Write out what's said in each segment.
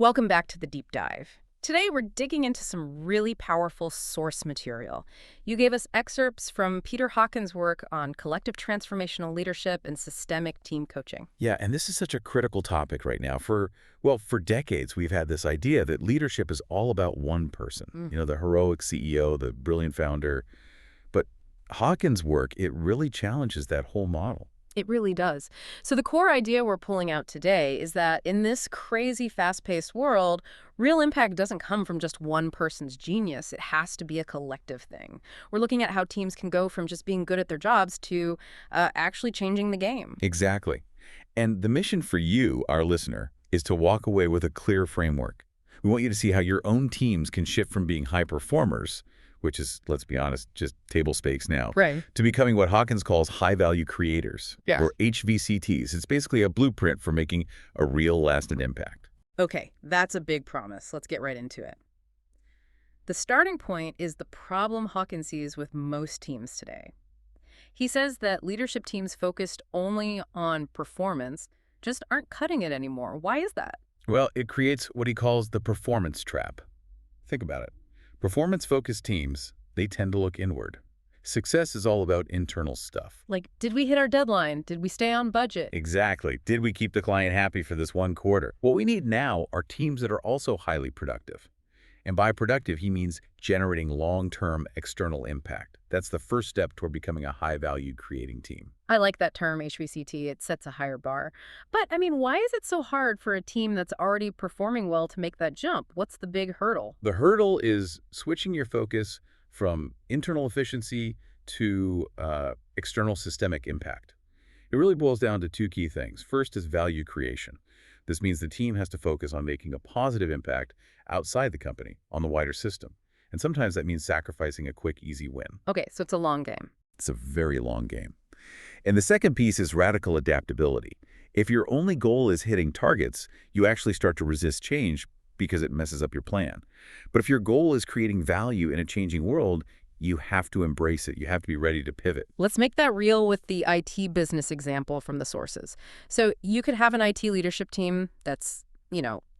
Welcome back to the deep dive. Today we're digging into some really powerful source material. You gave us excerpts from Peter Hawkins' work on collective transformational leadership and systemic team coaching. Yeah, and this is such a critical topic right now. For decades, we've had this idea that leadership is all about one person. Mm. The heroic CEO, the brilliant founder. But Hawkins' work, it really challenges that whole model. It really does. So the core idea we're pulling out today is that in this crazy fast-paced world, real impact doesn't come from just one person's genius. It has to be a collective thing. We're looking at how teams can go from just being good at their jobs to actually changing the game. Exactly. And the mission for you, our listener, is to walk away with a clear framework. We want you to see how your own teams can shift from being high performers, which is, let's be honest, just table stakes now, Right. to becoming what Hawkins calls high-value creators, Yeah. or HVCTs. It's basically a blueprint for making a real lasting impact. Okay, that's a big promise. Let's get right into it. The starting point is the problem Hawkins sees with most teams today. He says that leadership teams focused only on performance just aren't cutting it anymore. Why is that? Well, it creates what he calls the performance trap. Think about it. Performance-focused teams, they tend to look inward. Success is all about internal stuff. Like, did we hit our deadline? Did we stay on budget? Exactly. Did we keep the client happy for this one quarter? What we need now are teams that are also highly productive. And by productive, he means generating long-term external impact. That's the first step toward becoming a high-value creating team. I like that term, HVCT. It sets a higher bar. But, why is it so hard for a team that's already performing well to make that jump? What's the big hurdle? The hurdle is switching your focus from internal efficiency to external systemic impact. It really boils down to two key things. First is value creation. This means the team has to focus on making a positive impact outside the company, on the wider system. And sometimes that means sacrificing a quick, easy win. Okay, so it's a long game. It's a very long game. And the second piece is radical adaptability. If your only goal is hitting targets, you actually start to resist change because it messes up your plan. But if your goal is creating value in a changing world, you have to embrace it. You have to be ready to pivot. Let's make that real with the IT business example from the sources. So you could have an IT leadership team that's,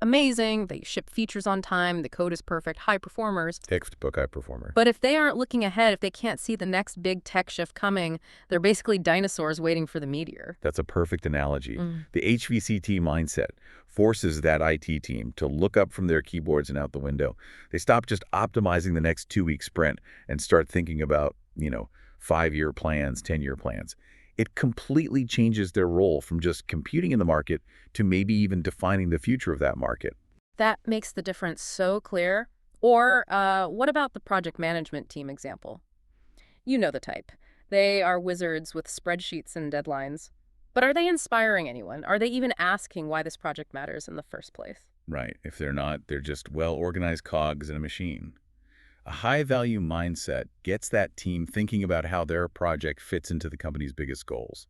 amazing. They ship features on time. The code is perfect. High performers. Textbook high performer. But if they aren't looking ahead, if they can't see the next big tech shift coming, they're basically dinosaurs waiting for the meteor. That's a perfect analogy. The HVCT mindset forces that IT team to look up from their keyboards and out the window. They stop just optimizing the next 2-week sprint and start thinking about, 5-year plans, 10-year plans. It completely changes their role from just competing in the market to maybe even defining the future of that market. That makes the difference so clear. Or what about the project management team example? You know the type. They are wizards with spreadsheets and deadlines. But are they inspiring anyone? Are they even asking why this project matters in the first place? Right. If they're not, they're just well-organized cogs in a machine. A high-value mindset gets that team thinking about how their project fits into the company's biggest goals.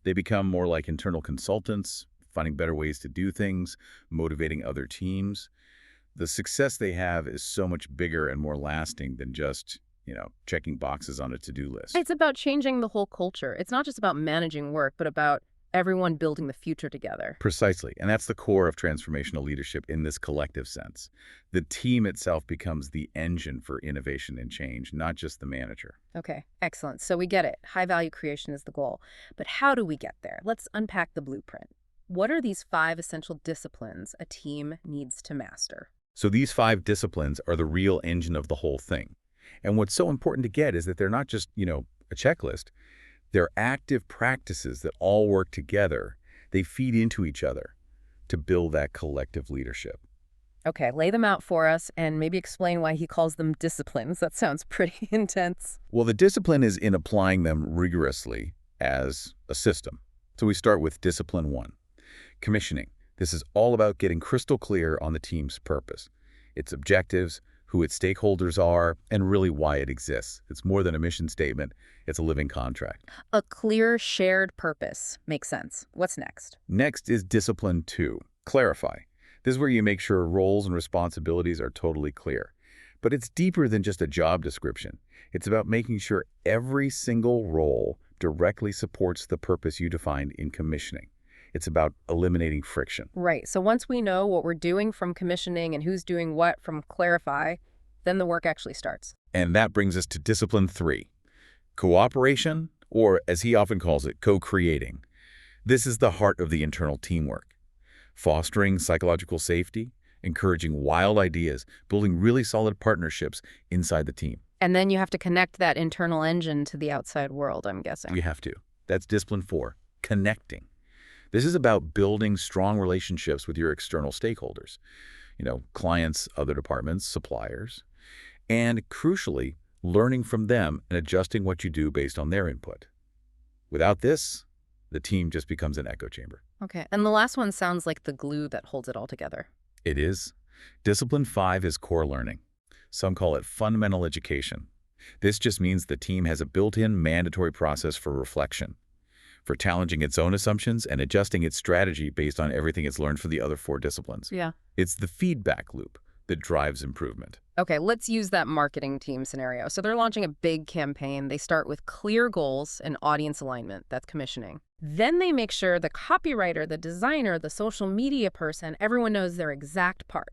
They become more like internal consultants, finding better ways to do things, motivating other teams. The success they have is so much bigger and more lasting than just, checking boxes on a to-do list. It's about changing the whole culture. It's not just about managing work, but about everyone building the future together. Precisely. And that's the core of transformational leadership in this collective sense. The team itself becomes the engine for innovation and change, not just the manager. Okay, excellent. So we get it. High-value creation is the goal. But how do we get there? Let's unpack the blueprint. What are these 5 essential disciplines a team needs to master? So these 5 disciplines are the real engine of the whole thing. And what's so important to get is that they're not just, a checklist. They're active practices that all work together. They feed into each other to build that collective leadership. Okay, lay them out for us and maybe explain why he calls them disciplines. That sounds pretty intense. Well, the discipline is in applying them rigorously as a system. So we start with discipline 1, commissioning. This is all about getting crystal clear on the team's purpose, its objectives, who its stakeholders are, and really why it exists. It's more than a mission statement. It's a living contract. A clear shared purpose. Makes sense. What's next? Next is discipline 2, clarify. This is where you make sure roles and responsibilities are totally clear. But it's deeper than just a job description. It's about making sure every single role directly supports the purpose you defined in commissioning. It's about eliminating friction. Right. So once we know what we're doing from commissioning and who's doing what from clarify, then the work actually starts. And that brings us to discipline 3, cooperation, or as he often calls it, co-creating. This is the heart of the internal teamwork. Fostering psychological safety, encouraging wild ideas, building really solid partnerships inside the team. And then you have to connect that internal engine to the outside world, I'm guessing. You have to. That's discipline 4, connecting. This is about building strong relationships with your external stakeholders, clients, other departments, suppliers, and crucially, learning from them and adjusting what you do based on their input. Without this, the team just becomes an echo chamber. Okay. And the last one sounds like the glue that holds it all together. It is. Discipline 5 is core learning. Some call it fundamental education. This just means the team has a built-in mandatory process for reflection, for challenging its own assumptions and adjusting its strategy based on everything it's learned for the other 4 disciplines. Yeah. It's the feedback loop that drives improvement. Okay, let's use that marketing team scenario. So they're launching a big campaign. They start with clear goals and audience alignment. That's commissioning. Then they make sure the copywriter, the designer, the social media person, everyone knows their exact part.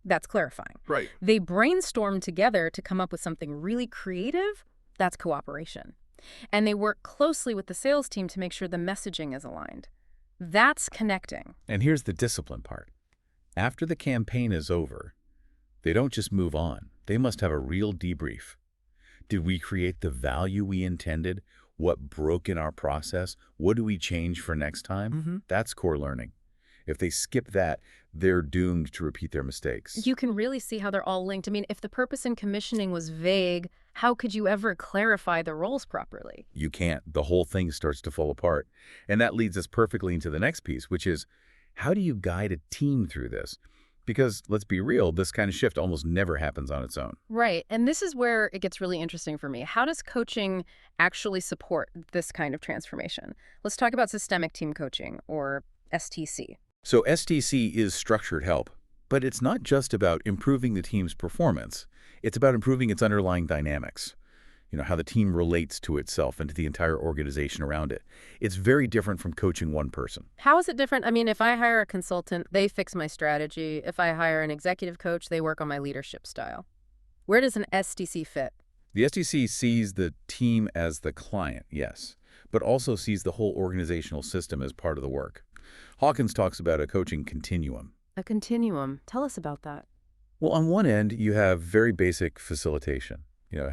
That's clarifying. Right. They brainstorm together to come up with something really creative. That's cooperation. And they work closely with the sales team to make sure the messaging is aligned. That's connecting. And here's the discipline part. After the campaign is over, they don't just move on. They must have a real debrief. Did we create the value we intended? What broke in our process? What do we change for next time? That's core learning. If they skip that, they're doomed to repeat their mistakes. You can really see how they're all linked. I mean, if the purpose in commissioning was vague, how could you ever clarify the roles properly? You can't. The whole thing starts to fall apart. And that leads us perfectly into the next piece, which is, how do you guide a team through this? Because let's be real, this kind of shift almost never happens on its own. Right. And this is where it gets really interesting for me. How does coaching actually support this kind of transformation? Let's talk about systemic team coaching, or STC. So STC is structured help, but it's not just about improving the team's performance. It's about improving its underlying dynamics. How the team relates to itself and to the entire organization around it. It's very different from coaching one person. How is it different? I mean, if I hire a consultant, they fix my strategy. If I hire an executive coach, they work on my leadership style. Where does an STC fit? The STC sees the team as the client, yes, but also sees the whole organizational system as part of the work. Hawkins talks about a coaching continuum. A continuum. Tell us about that. Well, on one end, you have very basic facilitation.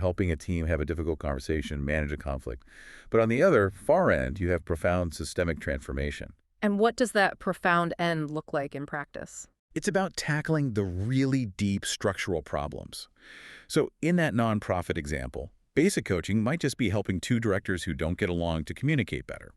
Helping a team have a difficult conversation, manage a conflict. But on the other, far end, you have profound systemic transformation. And what does that profound end look like in practice? It's about tackling the really deep structural problems. So in that nonprofit example, basic coaching might just be helping 2 directors who don't get along to communicate better.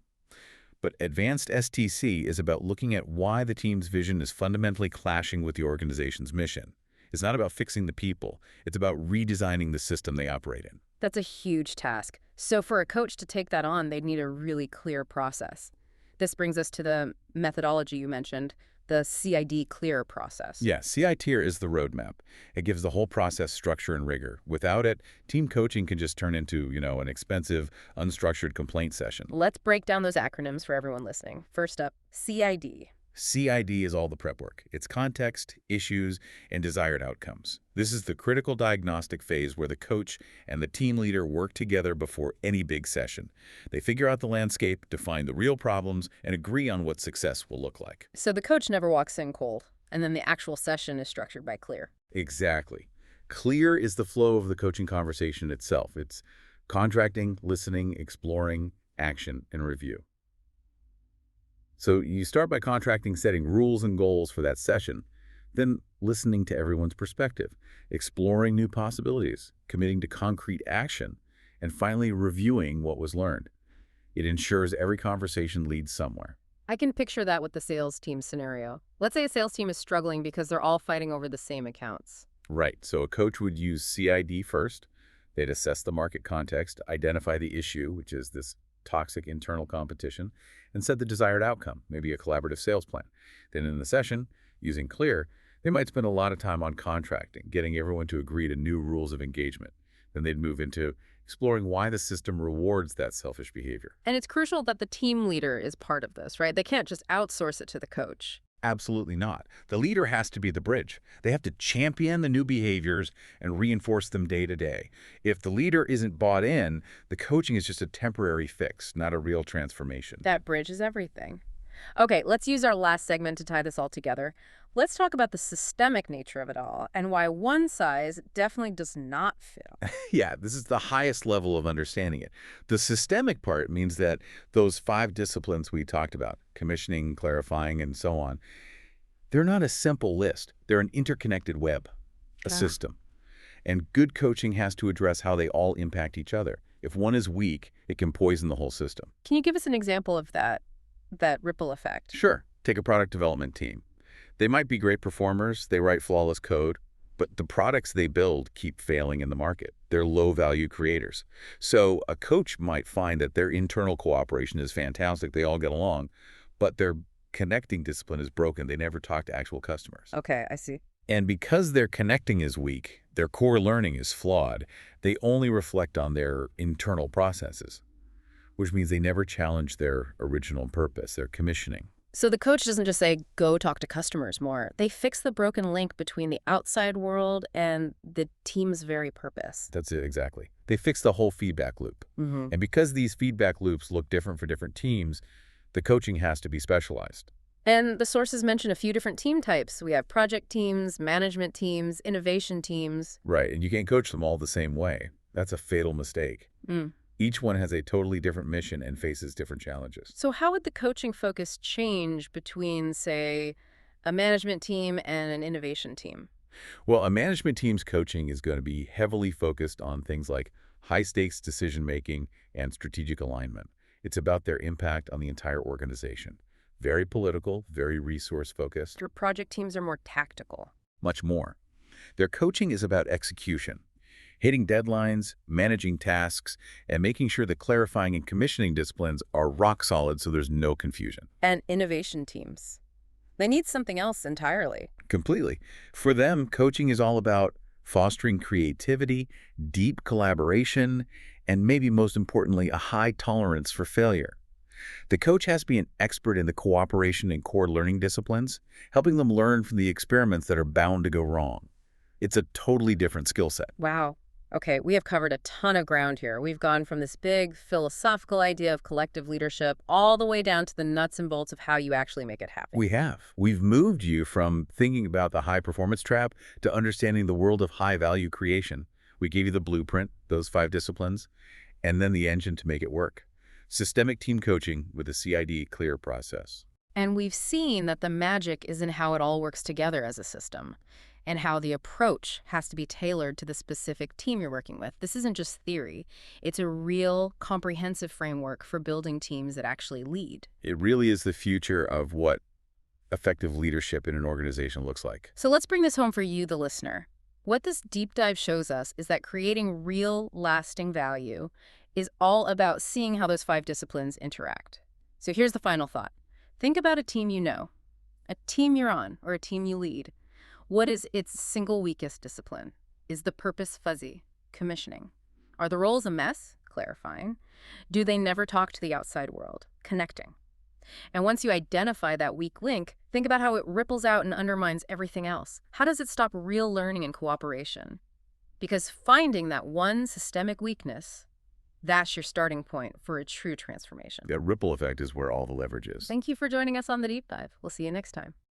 But advanced STC is about looking at why the team's vision is fundamentally clashing with the organization's mission. It's not about fixing the people. It's about redesigning the system they operate in. That's a huge task. So for a coach to take that on, they'd need a really clear process. This brings us to the methodology you mentioned, the CID clear process. Yeah, CI-TIER is the roadmap. It gives the whole process structure and rigor. Without it, team coaching can just turn into, an expensive, unstructured complaint session. Let's break down those acronyms for everyone listening. First up, CID. CID is all the prep work. It's context, issues, and desired outcomes. This is the critical diagnostic phase where the coach and the team leader work together before any big session. They figure out the landscape, define the real problems, and agree on what success will look like. So the coach never walks in cold, and then the actual session is structured by clear. Exactly. Clear is the flow of the coaching conversation itself. It's contracting, listening, exploring, action, and review. So you start by contracting, setting rules and goals for that session, then listening to everyone's perspective, exploring new possibilities, committing to concrete action, and finally reviewing what was learned. It ensures every conversation leads somewhere. I can picture that with the sales team scenario. Let's say a sales team is struggling because they're all fighting over the same accounts. Right. So a coach would use CID first. They'd assess the market context, identify the issue, which is this toxic internal competition, and set the desired outcome, maybe a collaborative sales plan. Then in the session, using Clear, they might spend a lot of time on contracting, getting everyone to agree to new rules of engagement. Then they'd move into exploring why the system rewards that selfish behavior. And it's crucial that the team leader is part of this, right? They can't just outsource it to the coach. Absolutely not. The leader has to be the bridge. They have to champion the new behaviors and reinforce them day to day. If the leader isn't bought in, the coaching is just a temporary fix, not a real transformation. That bridge is everything. Okay, let's use our last segment to tie this all together. Let's talk about the systemic nature of it all and why one size definitely does not fit all. Yeah, this is the highest level of understanding it. The systemic part means that those 5 disciplines we talked about, commissioning, clarifying, and so on, they're not a simple list. They're an interconnected web, a Yeah. system. And good coaching has to address how they all impact each other. If one is weak, it can poison the whole system. Can you give us an example of that ripple effect? Sure, take a product development team. They might be great performers, they write flawless code, but the products they build keep failing in the market. They're low-value creators. So a coach might find that their internal cooperation is fantastic, they all get along, but their connecting discipline is broken. They never talk to actual customers. Okay, I see. And because their connecting is weak, their core learning is flawed, they only reflect on their internal processes, which means they never challenge their original purpose, their commissioning. So the coach doesn't just say, go talk to customers more. They fix the broken link between the outside world and the team's very purpose. That's it, exactly. They fix the whole feedback loop. Mm-hmm. And because these feedback loops look different for different teams, the coaching has to be specialized. And the sources mention a few different team types. We have project teams, management teams, innovation teams. Right, and you can't coach them all the same way. That's a fatal mistake. Mm. Each one has a totally different mission and faces different challenges. So how would the coaching focus change between, say, a management team and an innovation team? Well, a management team's coaching is going to be heavily focused on things like high-stakes decision-making and strategic alignment. It's about their impact on the entire organization. Very political, very resource-focused, Your project teams are more tactical. much more. Their coaching is about execution, hitting deadlines, managing tasks, and making sure the clarifying and commissioning disciplines are rock solid so there's no confusion. And innovation teams. They need something else entirely. Completely. For them, coaching is all about fostering creativity, deep collaboration, and maybe most importantly, a high tolerance for failure. The coach has to be an expert in the cooperation and core learning disciplines, helping them learn from the experiments that are bound to go wrong. It's a totally different skill set. Wow. Okay, we have covered a ton of ground here. We've gone from this big philosophical idea of collective leadership all the way down to the nuts and bolts of how you actually make it happen. We have. We've moved you from thinking about the high-performance trap to understanding the world of high-value creation. We gave you the blueprint, those 5 disciplines, and then the engine to make it work. Systemic team coaching with a CID clear process. And we've seen that the magic is in how it all works together as a system and how the approach has to be tailored to the specific team you're working with. This isn't just theory. It's a real comprehensive framework for building teams that actually lead. It really is the future of what effective leadership in an organization looks like. So let's bring this home for you, the listener. What this deep dive shows us is that creating real, lasting value is all about seeing how those 5 disciplines interact. So here's the final thought. Think about a team you know, a team you're on, or a team you lead. What is its single weakest discipline? Is the purpose fuzzy? Commissioning. Are the roles a mess? Clarifying. Do they never talk to the outside world? Connecting. And once you identify that weak link, think about how it ripples out and undermines everything else. How does it stop real learning and cooperation? Because finding that one systemic weakness, that's your starting point for a true transformation. That ripple effect is where all the leverage is. Thank you for joining us on The Deep Dive. We'll see you next time.